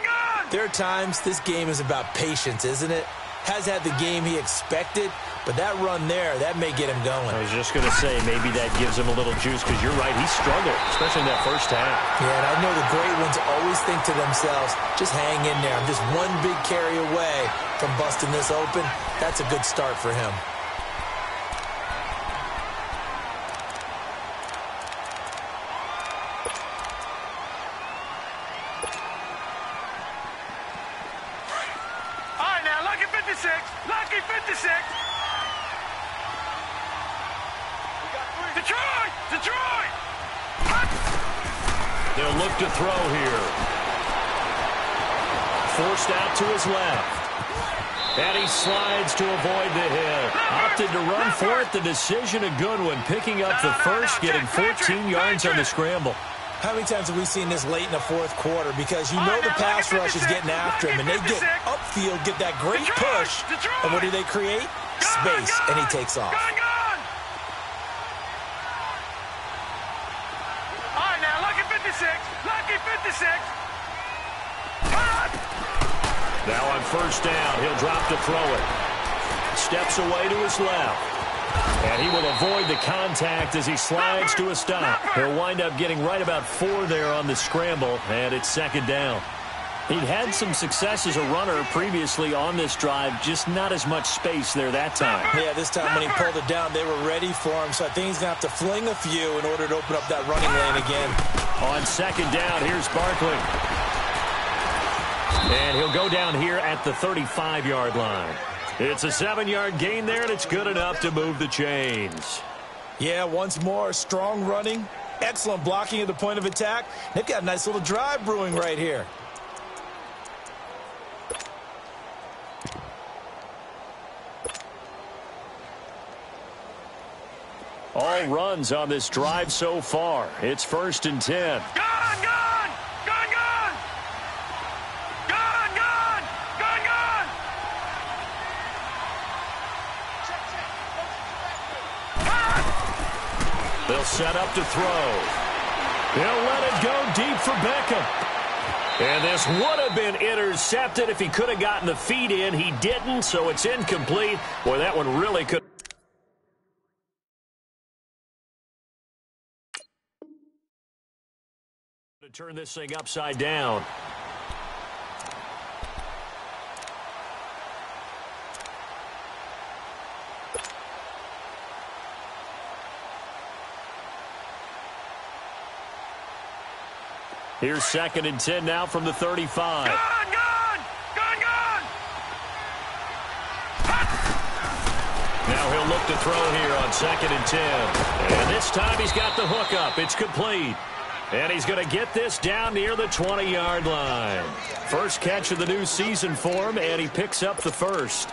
there are times this game is about patience, isn't it? Has had the game he expected, but that run there, that may get him going. I was just going to say, maybe that gives him a little juice, because you're right, he struggled, especially in that first half. Yeah, and I know the great ones always think to themselves, just hang in there. I'm just one big carry away from busting this open. That's a good start for him. Lucky 56. Detroit! They'll look to throw here. Forced out to his left. And he slides to avoid the hit. Opted to run for it. The decision a good one. Picking up the first, getting 14 yards on the scramble. How many times have we seen this late in the fourth quarter? Because you know the pass rush is getting after him, and they get upfield, get that great push, and what do they create? Space, and he takes off. All right, now, lucky 56. Now on first down, he'll drop to throw it. Steps away to his left. And he will avoid the contact as he slides to a stop. He'll wind up getting right about 4 there on the scramble, and it's second down. He'd had some success as a runner previously on this drive, just not as much space there that time. Yeah, this time when he pulled it down, they were ready for him, so I think he's going to have to fling a few in order to open up that running lane again. On second down, here's Barkley. And he'll go down here at the 35-yard line. It's a 7-yard gain there, and it's good enough to move the chains. Yeah, once more, strong running, excellent blocking at the point of attack. They've got a nice little drive brewing right here. All runs on this drive so far. It's 1st and 10. They'll set up to throw. They'll let it go deep for Beckham. And this would have been intercepted if he could have gotten the feet in. He didn't, so it's incomplete. Boy, that one really could. To turn this thing upside down. Here's 2nd and 10 now from the 35. Gone! Now he'll look to throw here on 2nd and 10. And this time he's got the hook up. It's complete. And he's going to get this down near the 20-yard line. First catch of the new season for him, and he picks up the first.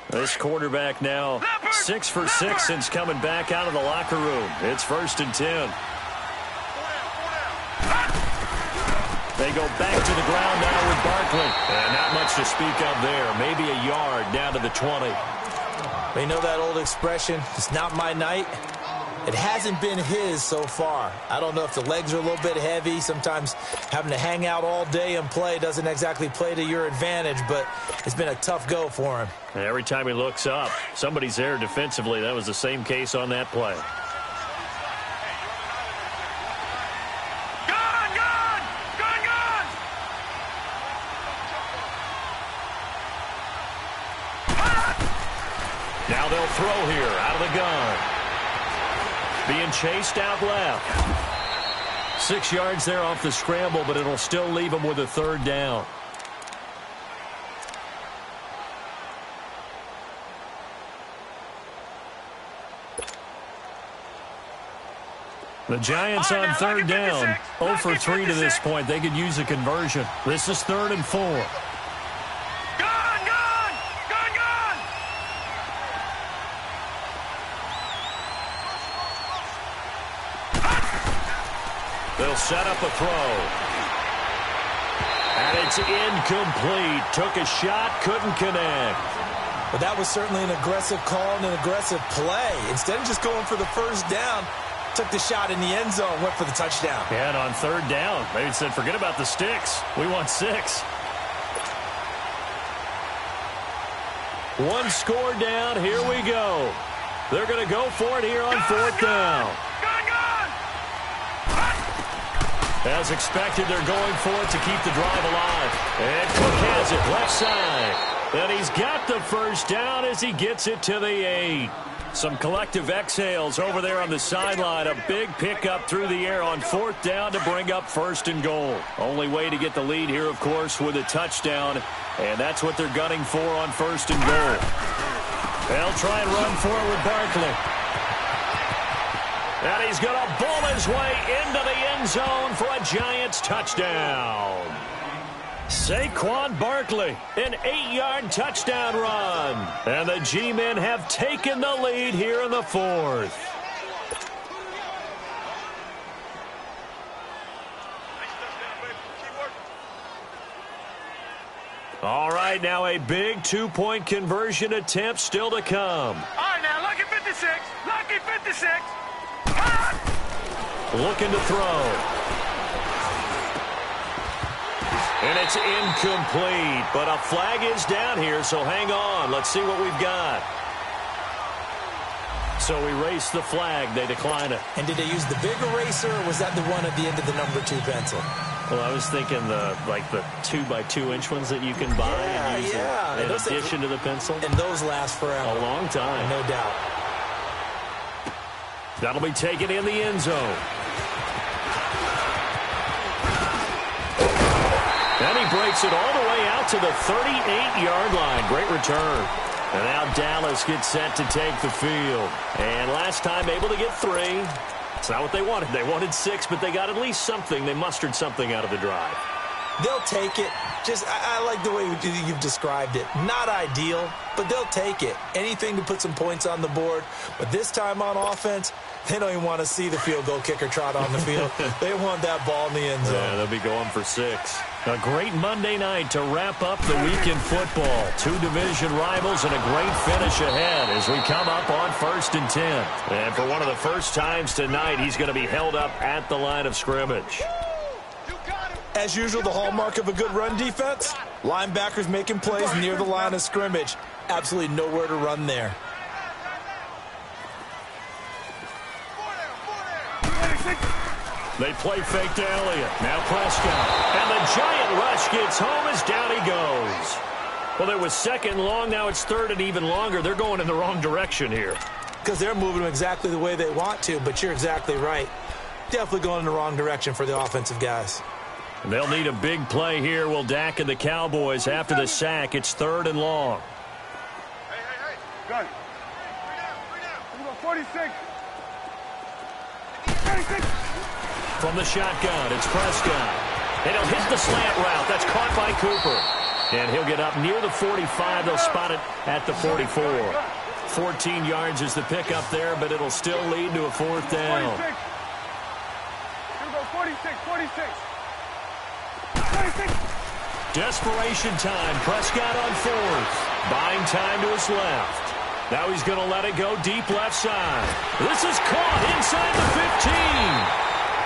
This quarterback now 6 for 6 since coming back out of the locker room. It's 1st and 10. They go back to the ground now with Barkley. And not much to speak of there. Maybe a yard down to the 20. They know that old expression, it's not my night. It hasn't been his so far. I don't know if the legs are a little bit heavy. Sometimes having to hang out all day and play doesn't exactly play to your advantage, but it's been a tough go for him. Every time he looks up, somebody's there defensively. That was the same case on that play. Now they'll throw here out of the gun. Being chased out left. 6 yards there off the scramble, but it'll still leave him with a 3rd down. The Giants on 3rd down. 0 for 3 to this point. They could use a conversion. This is 3rd and 4. They'll set up a throw. And it's incomplete. Took a shot, couldn't connect. But that was certainly an aggressive call and an aggressive play. Instead of just going for the 1st down, took the shot in the end zone, went for the touchdown. Yeah, and on 3rd down, they said, forget about the sticks. We want 6. One score down. Here we go. They're going to go for it here on 4th down. As expected, they're going for it to keep the drive alive. And Cook has it left side. And he's got the 1st down as he gets it to the 8. Some collective exhales over there on the sideline. A big pickup through the air on 4th down to bring up 1st and goal. Only way to get the lead here, of course, with a touchdown. And that's what they're gunning for on 1st and goal. They'll try and run forward Barkley. And he's going to bull his way into the end zone for a Giants touchdown. Saquon Barkley, an 8-yard touchdown run. And the G-men have taken the lead here in the 4th. All right, now a big 2-point conversion attempt still to come. All right, now, lucky 56. Lucky 56. Looking to throw. And it's incomplete, but a flag is down here, so hang on. Let's see what we've got. So we race the flag. They decline it. And did they use the big eraser, or was that the one at the end of the number 2 pencil? Well, I was thinking the 2x2-inch ones that you can buy and use in addition to the pencil. And those last forever. A long time. No doubt. That'll be taken in the end zone. And he breaks it all the way out to the 38-yard line. Great return. And now Dallas gets set to take the field. And last time able to get 3. It's not what they wanted. They wanted 6, but they got at least something. They mustered something out of the drive. They'll take it. I like the way you've described it. Not ideal, but they'll take it. Anything to put some points on the board. But this time on offense, they don't even want to see the field goal kicker trot on the field. They want that ball in the end zone. Yeah, they'll be going for 6. A great Monday night to wrap up the week in football. 2 division rivals and a great finish ahead as we come up on 1st and 10. And for one of the first times tonight, he's going to be held up at the line of scrimmage. As usual, the hallmark of a good run defense, linebackers making plays near the line of scrimmage. Absolutely nowhere to run there. They play fake to Elliott. Now Prescott. And the giant rush gets home as down he goes. Well, it was 2nd and long. Now it's 3rd and even longer. They're going in the wrong direction here. Because they're moving exactly the way they want to, but you're exactly right. Definitely going in the wrong direction for the offensive guys. And they'll need a big play here, will Dak and the Cowboys after the sack. It's 3rd and long. Hey. Good. 3 down. 46. 36. From the shotgun, it's Prescott. And he'll hit the slant route. That's caught by Cooper. And he'll get up near the 45. They'll spot it at the 44. 14 yards is the pickup there, but it'll still lead to a fourth down. 46. Here we go, 46, 46. 46. Desperation time. Prescott on fourth. Buying time to his left. Now he's going to let it go deep left side. This is caught inside the 15.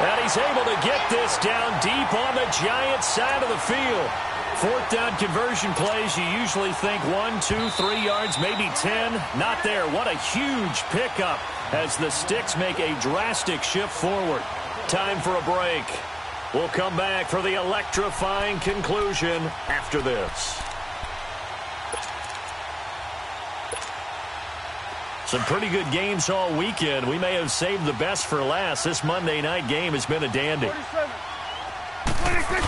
And he's able to get this down deep on the Giants side of the field. Fourth down conversion plays, you usually think 1, 2, 3 yards, maybe 10. Not there. What a huge pickup as the Sticks make a drastic shift forward. Time for a break. We'll come back for the electrifying conclusion after this. Some pretty good games all weekend. We may have saved the best for last. This Monday night game has been a dandy. 47. 26.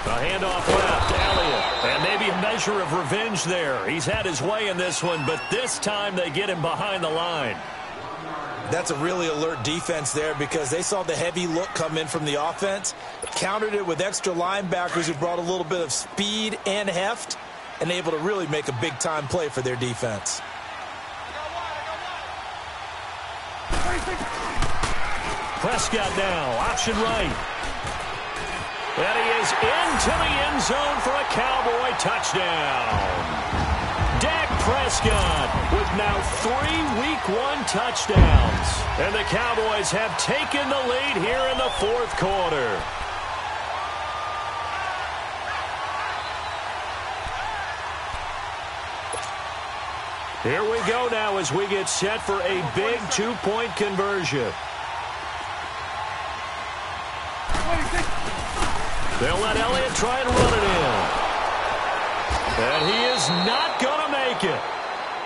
A handoff left, Elliott. And maybe a measure of revenge there. He's had his way in this one, but this time they get him behind the line. That's a really alert defense there because they saw the heavy look come in from the offense, countered it with extra linebackers who brought a little bit of speed and heft, and able to really make a big-time play for their defense. Prescott now, option right. And he is into the end zone for a Cowboy touchdown. Dak Prescott with now 3 Week 1 touchdowns. And the Cowboys have taken the lead here in the fourth quarter. Here we go now as we get set for a big 2-point conversion. They'll let Elliott try and run it in. And he is not going to make it.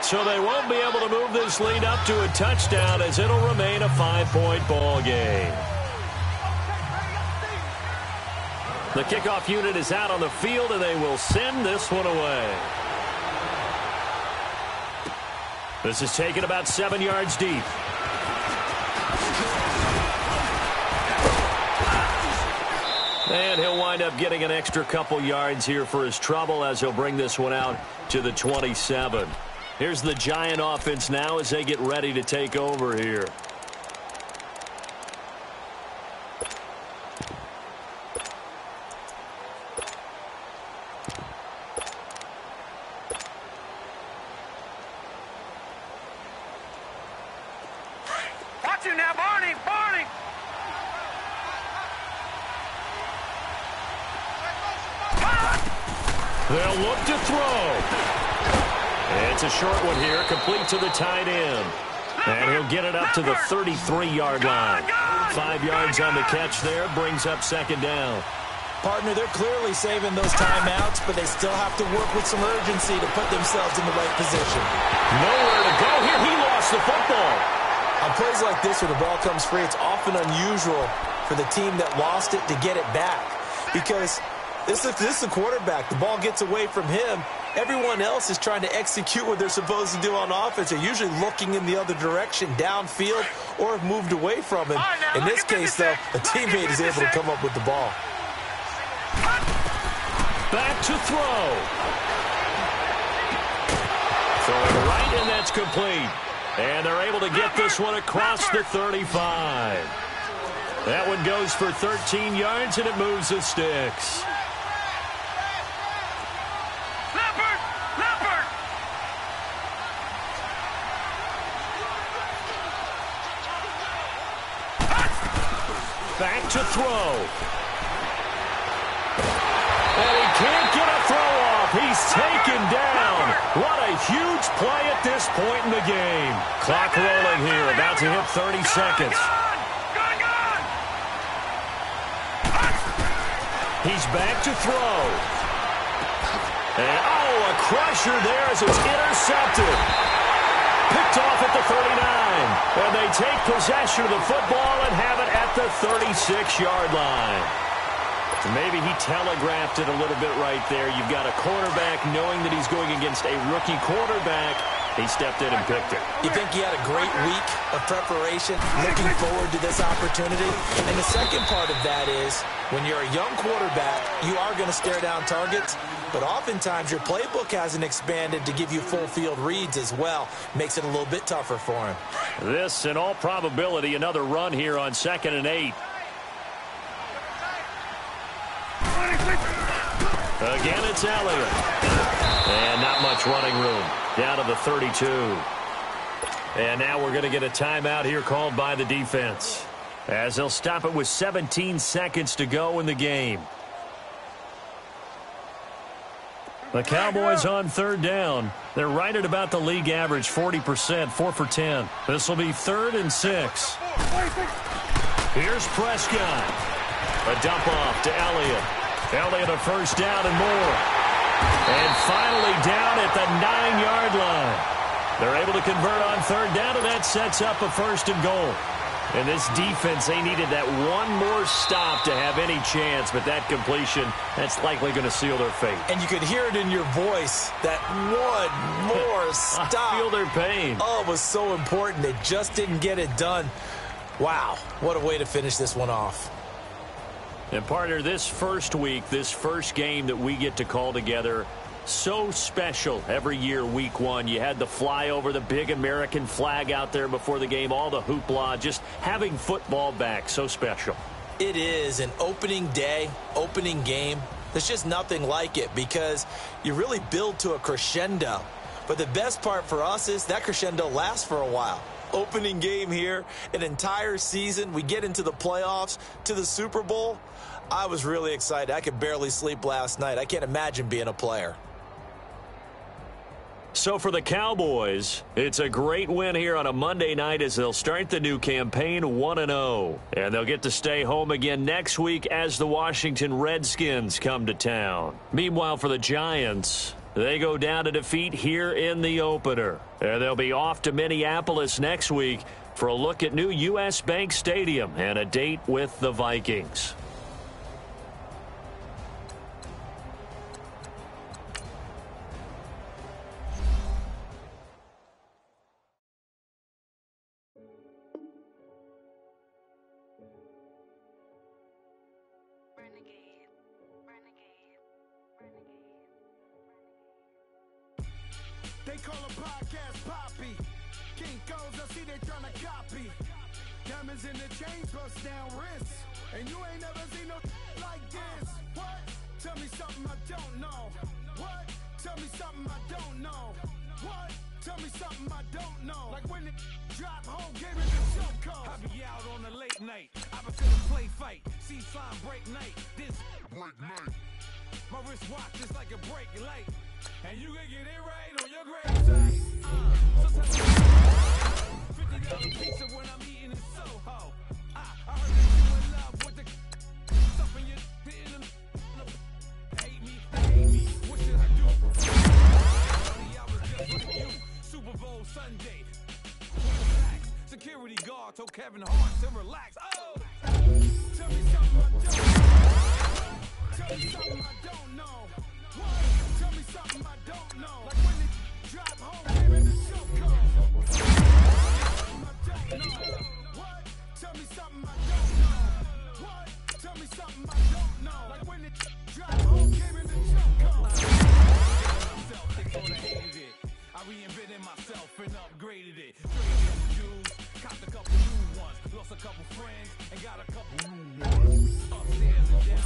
So they won't be able to move this lead up to a touchdown as it'll remain a 5-point ball game. The kickoff unit is out on the field, and they will send this one away. This is taken about 7 yards deep. And he'll wind up getting an extra couple yards here for his trouble as he'll bring this one out to the 27. Here's the Giant offense now as they get ready to take over here. Watch him now, Barney, Barney. They'll look to throw. It's a short one here, complete to the tight end. And he'll get it up to the 33-yard line. 5 yards on the catch there, brings up second down. Partner, they're clearly saving those timeouts, but they still have to work with some urgency to put themselves in the right position. Nowhere to go here. He lost the football. On plays like this where the ball comes free, it's often unusual for the team that lost it to get it back. Because this is the quarterback. The ball gets away from him. Everyone else is trying to execute what they're supposed to do on offense. They're usually looking in the other direction, downfield, or have moved away from him. In this case, though, a teammate is able to come up with the ball. Back to throw. Throwing right, and that's complete. And they're able to get this one across the 35. That one goes for 13 yards, and it moves the Sticks. Back to throw. And he can't get a throw off. He's taken down. What a huge play at this point in the game. Clock rolling here, about to hit 30 seconds. He's back to throw. And, a crusher there as it's intercepted. Picked off at the 39. And they take possession of the football and have it at the 36-yard line. Maybe he telegraphed it a little bit right there. You've got a quarterback knowing that he's going against a rookie quarterback. He stepped in and picked it. You think he had a great week of preparation, looking forward to this opportunity? And the second part of that is, when you're a young quarterback, you are going to stare down targets, but oftentimes your playbook hasn't expanded to give you full field reads as well. Makes it a little bit tougher for him. This, in all probability, another run here on 2nd and 8. Again, it's Elliott. And not much running room. Down to the 32. And now we're going to get a timeout here called by the defense, as they'll stop it with 17 seconds to go in the game. The Cowboys on 3rd down. They're right at about the league average, 40%, 4 for 10. This will be 3rd and 6. Here's Prescott. A dump off to Elliott. Elliott a first down and more. And finally down at the 9-yard line. They're able to convert on 3rd down, and that sets up a 1st and goal. And this defense, they needed that one more stop to have any chance, but that completion, that's likely going to seal their fate. And you could hear it in your voice, that one more stop. I feel their pain. Oh, it was so important. They just didn't get it done. Wow, what a way to finish this one off. And, partner, this first week, this first game that we get to call together, so special every year, week 1. You had the flyover, the big American flag out there before the game, all the hoopla, just having football back, so special. It is an opening day, opening game. There's just nothing like it because you really build to a crescendo. But the best part for us is that crescendo lasts for a while. Opening game here, an entire season. We get into the playoffs, to the Super Bowl. I was really excited. I could barely sleep last night. I can't imagine being a player. So for the Cowboys, it's a great win here on a Monday night as they'll start the new campaign 1-0. And they'll get to stay home again next week as the Washington Redskins come to town. Meanwhile, for the Giants, they go down to defeat here in the opener. And they'll be off to Minneapolis next week for a look at new U.S. Bank Stadium and a date with the Vikings. They call a podcast Poppy. King goes, I see they tryna copy. Diamonds in the chains, bust down wrists. And you ain't never seen no like this. What? Tell me something I don't know. What? Tell me something I don't know. What? Tell me something I don't know. Like when it drop home, gave it the choke code. I be out on a late night. I be finna play fight. See slime break night. This break night. My wrist watch is like a break light. And you can get it right on your gravesite. Sometimes $50 pizza when I'm eating in Soho. I heard that you in love with the stuff in your hate me. What should I do? 20 hours just like you. Super Bowl Sunday. Security guard told Kevin Hart to relax. Oh, tell me something I don't know. Tell me something I don't know. What? Tell me something I don't know. Like when it drop home, give it the choke code. Something I don't know. What? Tell me something I don't know. What? Tell me something I don't know. Like when it drop home, give it the choke code. myself, they sorta hated it. I reinvented myself and upgraded it. Traded in the Jews, copped a couple new ones, lost a couple friends, and got a couple new ones. Upstairs and down.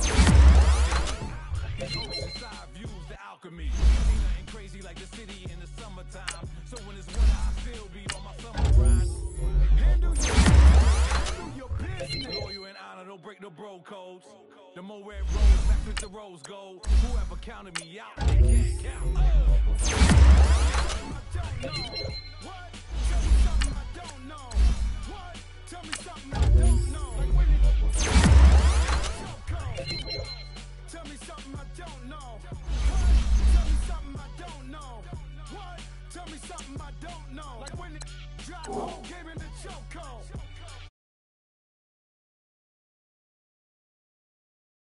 Ocean side views, the alchemy. Ain't nothing crazy like the city in the summertime. So when it's winter, I still be on my summer grind. Handle your business. Loyal and honor, don't break no bro codes. The more red rose, back with the rose gold. Whoever counted me out, they can't count. I don't know. What?